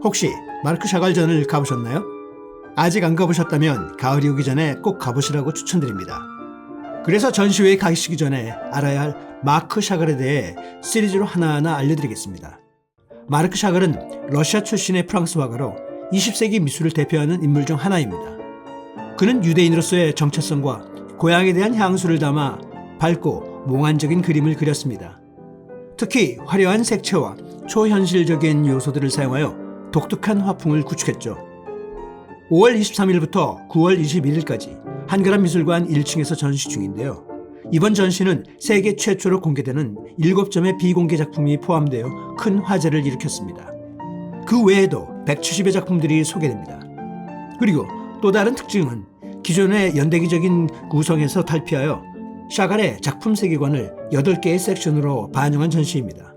혹시 마르크 샤갈전을 가보셨나요? 아직 안 가보셨다면 가을이 오기 전에 꼭 가보시라고 추천드립니다. 그래서 전시회에 가시기 전에 알아야 할 마르크 샤갈에 대해 시리즈로 하나하나 알려드리겠습니다. 마르크 샤갈은 러시아 출신의 프랑스 화가로 20세기 미술을 대표하는 인물 중 하나입니다. 그는 유대인으로서의 정체성과 고향에 대한 향수를 담아 밝고 몽환적인 그림을 그렸습니다. 특히 화려한 색채와 초현실적인 요소들을 사용하여 독특한 화풍을 구축했죠. 5월 23일부터 9월 21일까지 한가람 미술관 1층에서 전시 중인데요. 이번 전시는 세계 최초로 공개되는 7점의 비공개 작품이 포함되어 큰 화제를 일으켰습니다. 그 외에도 170여 작품들이 소개됩니다. 그리고 또 다른 특징은 기존의 연대기적인 구성에서 탈피하여 샤갈의 작품 세계관을 8개의 섹션으로 반영한 전시입니다.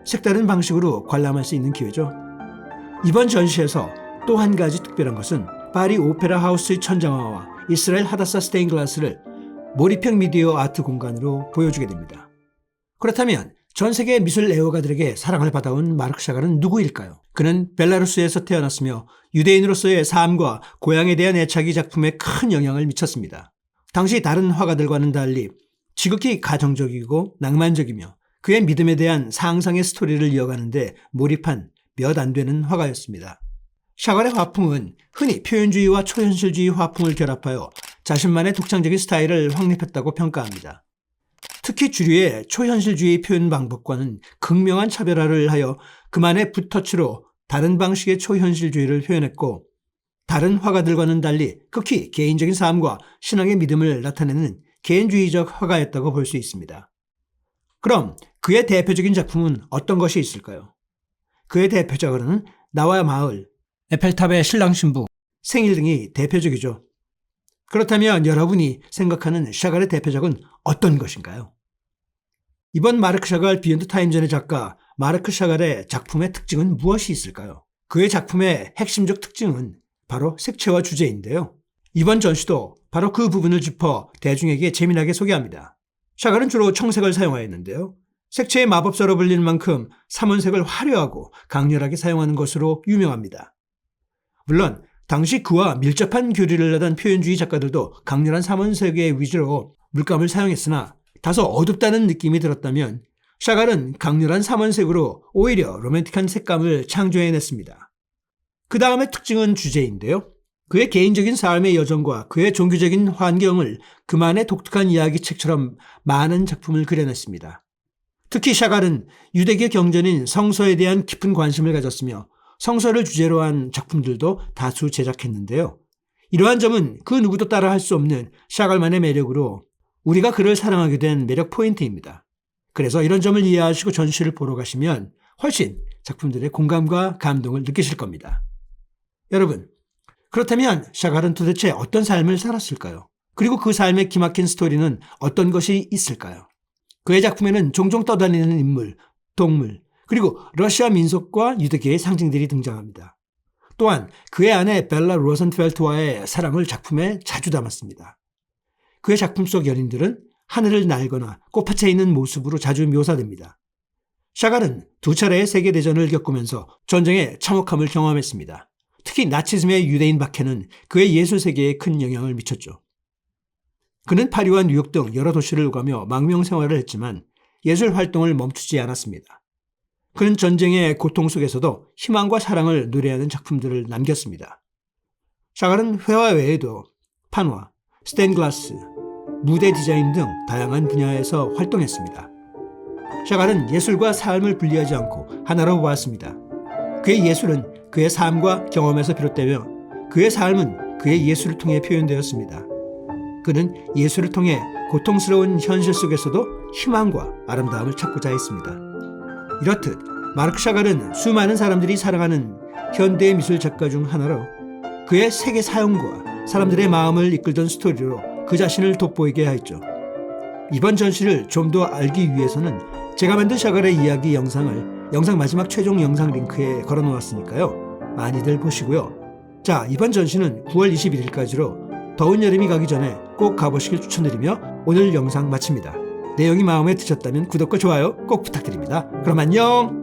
색다른 방식으로 관람할 수 있는 기회죠. 이번 전시에서 또 한 가지 특별한 것은 파리 오페라 하우스의 천장화와 이스라엘 하다사 스테인글라스를 몰입형 미디어 아트 공간으로 보여주게 됩니다. 그렇다면 전 세계 미술 애호가들에게 사랑을 받아온 마르크 샤갈은 누구일까요? 그는 벨라루스에서 태어났으며 유대인으로서의 삶과 고향에 대한 애착이 작품에 큰 영향을 미쳤습니다. 당시 다른 화가들과는 달리 지극히 가정적이고 낭만적이며 그의 믿음에 대한 상상의 스토리를 이어가는데 몰입한 몇 안 되는 화가였습니다. 샤갈의 화풍은 흔히 표현주의와 초현실주의 화풍을 결합하여 자신만의 독창적인 스타일을 확립했다고 평가합니다. 특히 주류의 초현실주의 표현 방법과는 극명한 차별화를 하여 그만의 붓터치로 다른 방식의 초현실주의를 표현했고, 다른 화가들과는 달리 극히 개인적인 삶과 신앙의 믿음을 나타내는 개인주의적 화가였다고 볼 수 있습니다. 그럼 그의 대표적인 작품은 어떤 것이 있을까요? 그의 대표작으로는 나와 마을, 에펠탑의 신랑 신부, 생일 등이 대표적이죠. 그렇다면 여러분이 생각하는 샤갈의 대표작은 어떤 것인가요? 이번 마르크 샤갈 비욘드 타임전의 작가 마르크 샤갈의 작품의 특징은 무엇이 있을까요? 그의 작품의 핵심적 특징은 바로 색채와 주제인데요. 이번 전시도 바로 그 부분을 짚어 대중에게 재미나게 소개합니다. 샤갈은 주로 청색을 사용하였는데요. 색채의 마법사로 불리는 만큼 삼원색을 화려하고 강렬하게 사용하는 것으로 유명합니다. 물론 당시 그와 밀접한 교류를 하던 표현주의 작가들도 강렬한 삼원색의 위주로 물감을 사용했으나 다소 어둡다는 느낌이 들었다면 샤갈은 강렬한 삼원색으로 오히려 로맨틱한 색감을 창조해냈습니다. 그 다음의 특징은 주제인데요. 그의 개인적인 삶의 여정과 그의 종교적인 환경을 그만의 독특한 이야기책처럼 많은 작품을 그려냈습니다. 특히 샤갈은 유대교 경전인 성서에 대한 깊은 관심을 가졌으며 성서를 주제로 한 작품들도 다수 제작했는데요. 이러한 점은 그 누구도 따라 할 수 없는 샤갈만의 매력으로 우리가 그를 사랑하게 된 매력 포인트입니다. 그래서 이런 점을 이해하시고 전시를 보러 가시면 훨씬 작품들의 공감과 감동을 느끼실 겁니다. 여러분, 그렇다면 샤갈은 도대체 어떤 삶을 살았을까요? 그리고 그 삶의 기막힌 스토리는 어떤 것이 있을까요? 그의 작품에는 종종 떠다니는 인물, 동물, 그리고 러시아 민속과 유대계의 상징들이 등장합니다. 또한 그의 아내 벨라 로센펠트와의 사랑을 작품에 자주 담았습니다. 그의 작품 속 연인들은 하늘을 날거나 꽃밭에 있는 모습으로 자주 묘사됩니다. 샤갈은 2차례의 세계대전을 겪으면서 전쟁의 참혹함을 경험했습니다. 특히 나치즘의 유대인 박해는 그의 예술 세계에 큰 영향을 미쳤죠. 그는 파리와 뉴욕 등 여러 도시를 오가며 망명 생활을 했지만 예술 활동을 멈추지 않았습니다. 그는 전쟁의 고통 속에서도 희망과 사랑을 노래하는 작품들을 남겼습니다. 샤갈은 회화 외에도 판화, 스테인글라스, 무대 디자인 등 다양한 분야에서 활동했습니다. 샤갈은 예술과 삶을 분리하지 않고 하나로 보았습니다. 그의 예술은 그의 삶과 경험에서 비롯되며 그의 삶은 그의 예술을 통해 표현되었습니다. 그는 예술을 통해 고통스러운 현실 속에서도 희망과 아름다움을 찾고자 했습니다. 이렇듯 마르크 샤갈은 수많은 사람들이 사랑하는 현대 미술 작가 중 하나로 그의 세계 사용과 사람들의 마음을 이끌던 스토리로 그 자신을 돋보이게 하였죠. 이번 전시를 좀 더 알기 위해서는 제가 만든 샤갈의 이야기 영상을 영상 마지막 최종 영상 링크에 걸어 놓았으니까요. 많이들 보시고요. 자, 이번 전시는 9월 21일까지로 더운 여름이 가기 전에 꼭 가보시길 추천드리며 오늘 영상 마칩니다. 내용이 마음에 드셨다면 구독과 좋아요 꼭 부탁드립니다. 그럼 안녕!